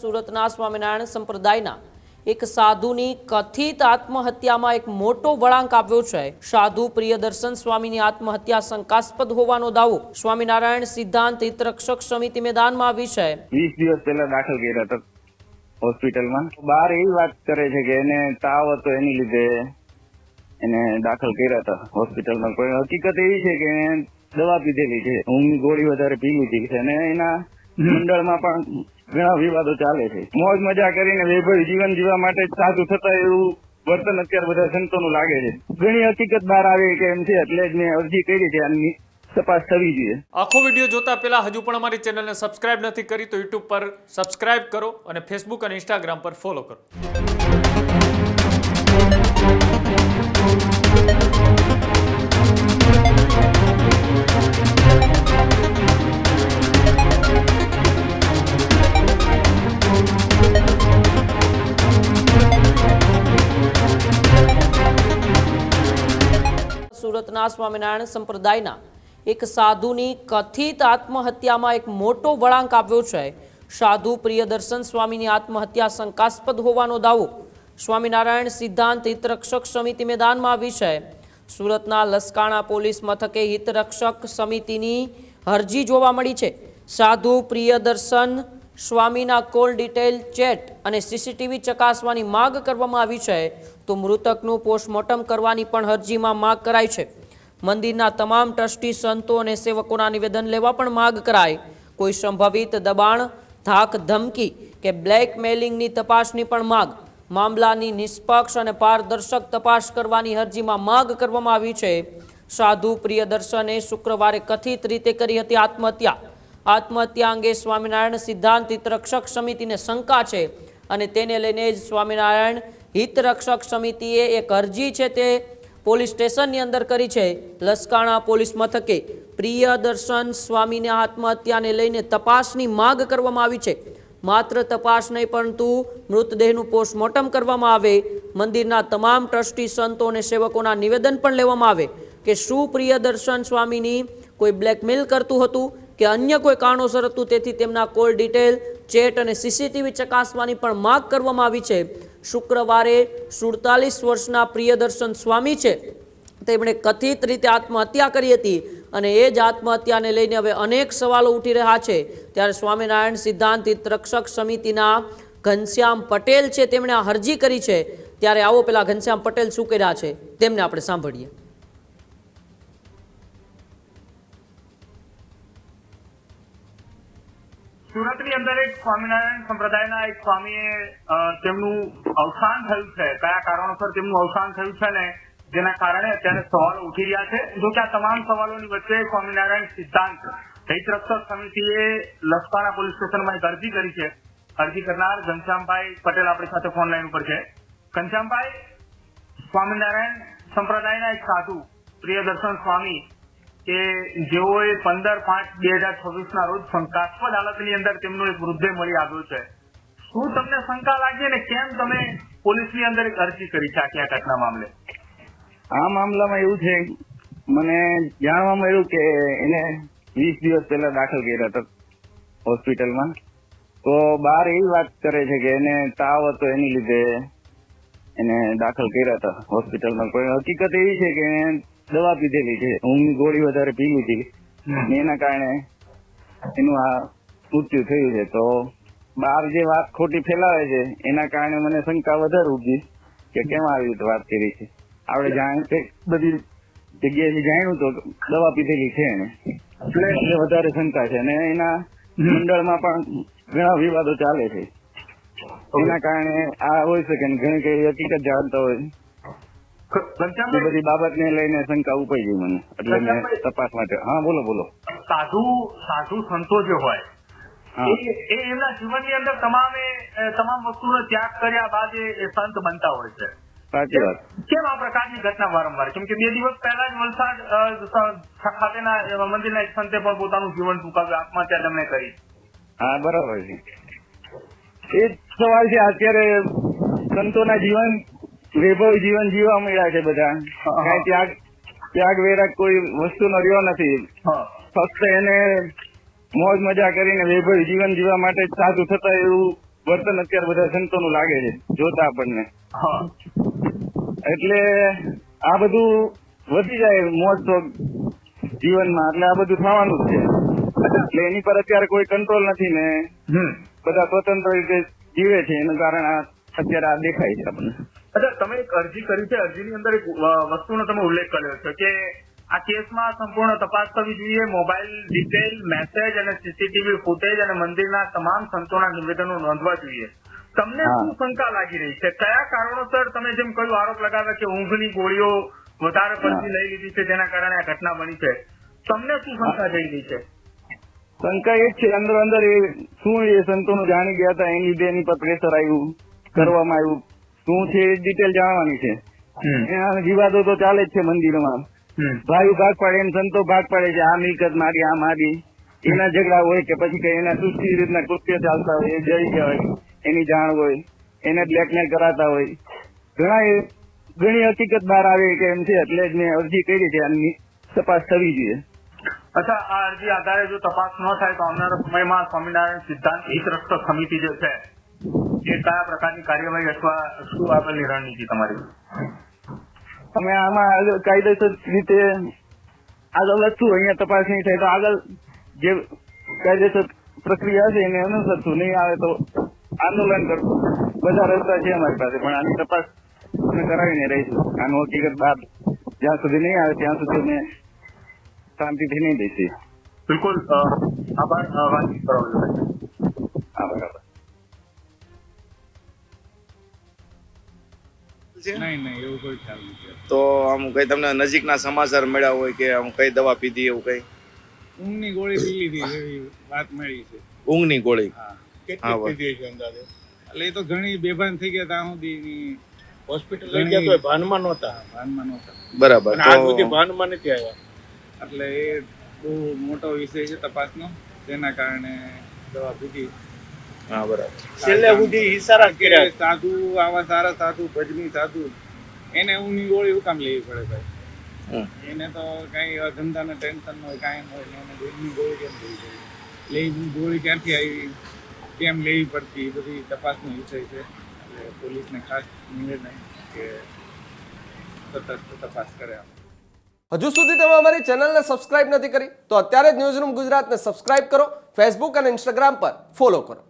સુરતના સ્વામિનારાયણ સંપ્રદાયના એક સાધુની કથિત આત્મહત્યામાં એક મોટો વળાંક આવ્યો છે। સાધુ પ્રિયદર્શન સ્વામીની આત્મહત્યા શંકાસ્પદ હોવાનો દાવો સ્વામિનારાયણ સિદ્ધાંત હિતરક્ષક સમિતિ મેદાનમાં આવી છે। 20 દિવસ પહેલા દાખલ કર્યા હતા હોસ્પિટલમાં। બહાર એવી વાત કરે છે કે એને તાવ હતો એની લીધે એને દાખલ કર્યા હતા હોસ્પિટલમાં। કોઈ હકીકત એવી છે કે દવા પીધેલી છે, ઊંઘની ગોળી વધારે પીવી છે અને એના મંડળમાં પણ ઘણા વિવાદો ચાલે છે। મોજ મજા કરીને વૈભવી જીવન જીવવા માટે સાધુ થતા એવું વર્તન અત્યારે બધા સંતોનું લાગે છે। ઘણી હકીકત બહાર આવી કે એમ છે, એટલે જ મેં અરજી કરી છે આની તપાસ થવી જોઈએ। આખો વિડીયો જોતા પહેલા હજુ પણ અમારી ચેનલને સબસ્ક્રાઇબ નથી કરી તો યુટ્યુબ પર સબસ્ક્રાઇબ કરો અને ફેસબુક અને ઇન્સ્ટાગ્રામ પર ફોલો કરો। સુરતના સ્વામિનારાયણ સંપ્રદાયના એક સાધુની કથિત આત્મહત્યામાં એક મોટો વળાંક આવ્યો છે। સાધુ પ્રિયદર્શન સ્વામીની આત્મહત્યા શંકાસ્પદ હોવાનો દાવો સ્વામિનારાયણ સિદ્ધાંત હિતરક્ષક સમિતિ મેદાનમાં આવી છે। સુરતના લસકાણા પોલીસ મથકે હિતરક્ષક સમિતિની અરજી જોવા મળી છે। સાધુ પ્રિયદર્શન સ્વામીના કોલ ડિટેલ, ચેટ અને સીસીટીવી ચકાસવાની માંગ કરવામાં આવી છે, તો મૃતકનું પોસ્ટમોર્ટમ કરવાની પણ અરજીમાં માંગ કરાઈ છે। મંદિરના તમામ ટ્રસ્ટી, સંતો અને સેવકોના નિવેદન લેવા પણ માંગ કરાઈ। કોઈ સંભવિત દબાણ, ધાક ધમકી કે બ્લેકમેલિંગની તપાસની પણ માંગ, મામલાની નિષ્પક્ષ અને પારદર્શક તપાસ કરવાની અરજીમાં માંગ કરવામાં આવી છે। સાધુ પ્રિયદર્શને શુક્રવારે કથિત રીતે કરી હતી આત્મહત્યા અંગે સ્વામિનારાયણ સિદ્ધાંત હિતરક્ષક સમિતિને શંકા છે અને તેને લઈને જ સ્વામિનારાયણ હિતરક્ષક સમિતિએ એક અરજી છે તે પોલીસ સ્ટેશનની અંદર કરી છે। લસકાણા પોલીસ મથકે પ્રિયદર્શન સ્વામીની આત્મહત્યાને લઈને તપાસની માંગ કરવામાં આવી છે। માત્ર તપાસ નહીં પરંતુ મૃતદેહનું પોસ્ટમોર્ટમ કરવામાં આવે, મંદિરના તમામ ટ્રસ્ટી, સંતો અને સેવકોના નિવેદન પણ લેવામાં આવે કે શું પ્રિયદર્શન સ્વામીની કોઈ બ્લેકમેલ કરતું હતું કે અન્ય કોઈ કારણોસર હતું, તેથી તેમના કોલ ડિટેલ, ચેટ અને સીસીટીવી ચકાસવાની પણ માંગ કરવામાં આવી છે। શુક્રવારે 47 વર્ષના પ્રિયદર્શન સ્વામી છે તેમણે કથિત રીતે આત્મહત્યા કરી હતી અને એ જ આત્મહત્યાને લઈને હવે અનેક સવાલો ઉઠી રહ્યા છે। ત્યારે સ્વામિનારાયણ સિદ્ધાંત હિતરક્ષક સમિતિના ઘનશ્યામ પટેલ છે તેમણે આ અરજી કરી છે। ત્યારે આવો પેલા ઘનશ્યામ પટેલ શું કર્યા છે તેમને આપણે સાંભળીએ। સુરતની અંદર એક સ્વામિનારાયણ સંપ્રદાયના એક સ્વામીએ તેમનું અવસાન થયું છે। કયા કારણોસર તેમનું અવસાન થયું છે ને જેના કારણે અત્યારે સવાલો ઉઠી રહ્યા છે। જો કે આ તમામ સવાલોની વચ્ચે સ્વામિનારાયણ સિદ્ધાંત હિતરક્ષક સમિતિએ લસકાણા પોલીસ સ્ટેશનમાં એક અરજી કરી છે। અરજી કરનાર ઘનશ્યામભાઈ પટેલ આપણી સાથે ફોન લાઈન ઉપર છે। ઘનશ્યામભાઈ, સ્વામિનારાયણ સંપ્રદાયના એક સાધુ પ્રિયદર્શન સ્વામી કે જેઓએ 15/5/2026 રોજ શંકાસ્પદ હાલતની અંદર તેમનો એક મૃતદેહ મળી આવ્યો છે, શું તમને શંકા લાગી અને કેમ તમે પોલીસની અંદર એક અરજી કરી છે આખી આ ઘટના મામલે? આ મામલામાં એવું છે, મને જાણવા મળ્યું કે એને 20 દિવસ પહેલા દાખલ કર્યા હતા હોસ્પિટલમાં। તો બહાર એવી વાત કરે છે કે એને તાવ હતો એની લીધે એને દાખલ કર્યા હતા હોસ્પિટલમાં। કોઈ હકીકત એવી છે કે દવા પીધેલી છે, ઊંઘની ગોળી વધારે પીવી હતી, એના કારણે એનું આ મૃત્યુ થયું છે। તો બહાર જે વાત ખોટી ફેલાવે છે એના કારણે મને શંકા વધારે ઉઠી કે કેમ આવી રીતે વાત કરી છે। આપણે બધી જગ્યાએથી જાણ્યું તો દવા પીધેલી છે એને, એટલે વધારે શંકા છે અને એના મંડળમાં પણ ઘણા વિવાદો ચાલે છે, એના કારણે આ હોય શકે ને ઘણી કઈ હકીકત જાણતા હોય એ બધી બાબતને લઈને શંકા ઉપજી ગઈ મને, એટલે મેં તપાસ માટે। હા, બોલો બોલો। સાધુ સંતો જે હોય એ એમના જીવનની અંદર તમામ વસ્તુનો ત્યાગ કર્યા બાદ એ સંત બનતા હોય છે। સાચી વાત। કેમ આ પ્રકારની ઘટના વારંવાર? કેમ કે 2 દિવસ પહેલા જ વલસાડ ખાતેના મંદિરના એક સંતે પણ પોતાનું જીવન ટૂંકાવ્યું, આત્મહત્યા તેમણે કરી। હા, બરાબર છે। એ જ સવાલ છે, અત્યારે સંતોના જીવન વૈભવી જીવન જીવવા મળ્યા છે બધા, કઈ ત્યાગ વેરાગ કોઈ વસ્તુનો રહ્યો નથી, ફક્ત એને મોજ મજા કરીને વૈભવી જીવન જીવવા માટે સાધુ થતા એવું વર્તન અત્યારે બધા સંતોનું લાગે છે જોતા આપણને. હા એટલે આ બધું વધી જાય મોજ શોખ જીવનમાં, એટલે આ બધું થવાનું જ છે. એટલે એની પર અત્યારે કોઈ કંટ્રોલ નથી ને બધા સ્વતંત્ર રીતે જીવે છે, એનું કારણ આ અત્યારે આ દેખાય છે આપણને. અચ્છા, તમે એક અરજી કરી છે, અરજીની અંદર એક વસ્તુનો તમે ઉલ્લેખ કર્યો છે કે આ કેસમાં સંપૂર્ણ તપાસ થવી જોઈએ, મોબાઈલ ડિટેલ, મેસેજ અને સીસીટીવી ફૂટેજ અને મંદિરના તમામ સંતોના નિવેદનો નોંધવા જોઈએ. તમને શું શંકા લાગી રહી છે? કયા કારણોસર તમે જેમ કહ્યું આરોપ લગાવ્યા કે ઊંઘની ગોળીઓ વધારે પડતી લઈ લીધી છે તેના કારણે આ ઘટના બની છે, તમને શું શંકા થઈ રહી છે? શંકા એ જ છે અંદર અંદર એ શું એ સંતોનું જાણી ગયા હતા એની લીધે એની પર પ્રેશર આવ્યું કરવામાં આવ્યું, શું છે એ ડિટેલ જાણવાની છે. એના વિવાદો તો ચાલે જ છે મંદિરમાં, ભાઈ ભાગ પાડે એમ સંતો ભાગ પાડે છે, આ મિલકત મારી આ મારી, એના ઝઘડા હોય કે પછી કઈ એના સુસ્તી રીતના કૃત્ય ચાલતા હોય એ જઈ ગયા હોય એની જાણ હોય, એને બ્લેકમેલ કરાતા હોય, ઘણી હકીકત બહાર આવે કે એમ છે. એટલે જ મેં અરજી કરી છે, આની તપાસ થવી જોઈએ. અચ્છા, આ અરજી આધારે જો તપાસ ન થાય તો આવનારા સમયમાં સ્વામિનારાયણ સિદ્ધાંત હિત રક્ષક સમિતિ જે છે એ કયા પ્રકારની કાર્યવાહી અથવા શું આગળની રણનીતિ તમારી? અમે આમાં કાયદેસર રીતે આગળ વધશું. અહીંયા તપાસ નહીં થાય તો આગળ જે કાયદેસર પ્રક્રિયા છે એને અનુસરશું, નહીં આવે તો આંદોલન કરશું. બધા રસ્તા છે અમારી પાસે, પણ આની તપાસ અમે કરાવીને રહીશું. આનું હકીકત બહાર જ્યાં સુધી નહીં આવે ત્યાં સુધી અમે શાંતિથી નહીં દઈશું. બિલકુલ, આભાર વાતચીત કરવા બદલ. બરાબર. નહીં એવું કોઈ ખ્યાલ નથી. તો આમ કઈ તમને નજીકના સમાચાર મળ્યા હોય કે આમ કઈ દવા પીધી એવું કઈ? ઊંઘની ગોળી પી લીધી એવી વાત મળી છે. ઊંઘની ગોળી? હા, હા, કેટલી પીધી છે અંદાજે? એટલે એ તો ઘણી બેભાન થઈ ગયા ત્યાં સુધી હોસ્પિટલ લઈ ગયા તો ભાનમાં નહોતા. બરાબર. અને આજ સુધી ભાનમાં નથી આવ્યા. એટલે એ બહુ મોટો વિષય છે તપાસનો, તેના કારણે દવા પીધી. હા, બરાબર. છેલ્લે સુધી ઈશારા કર્યા. સાધુ આવા સારા સાધુ ભજની સાધુ એને ઊંઘની ગોળી હું કામ લેવી પડે ભાઈ? એને તો કઈ ધંધાને ટેન્શન હોય કાંઈ હોય ને એને ઊંઘની ગોળી કેમ લેવી પડે? લેવી ગોળી ક્યાંથી આવી, કેમ લેવી પડતી, એ બધી તપાસનો વિષય છે. એટલે પોલીસને ખાસ નિવેદન કે સતત તપાસ કરે. હજુ સુધી તમે અમારી ચેનલને સબસ્ક્રાઇબ નથી કરી તો અત્યારે જ ન્યૂઝરૂમ ગુજરાતને સબસ્ક્રાઇબ કરો, ફેસબુક અને ઇન્સ્ટાગ્રામ પર ફોલો કરો.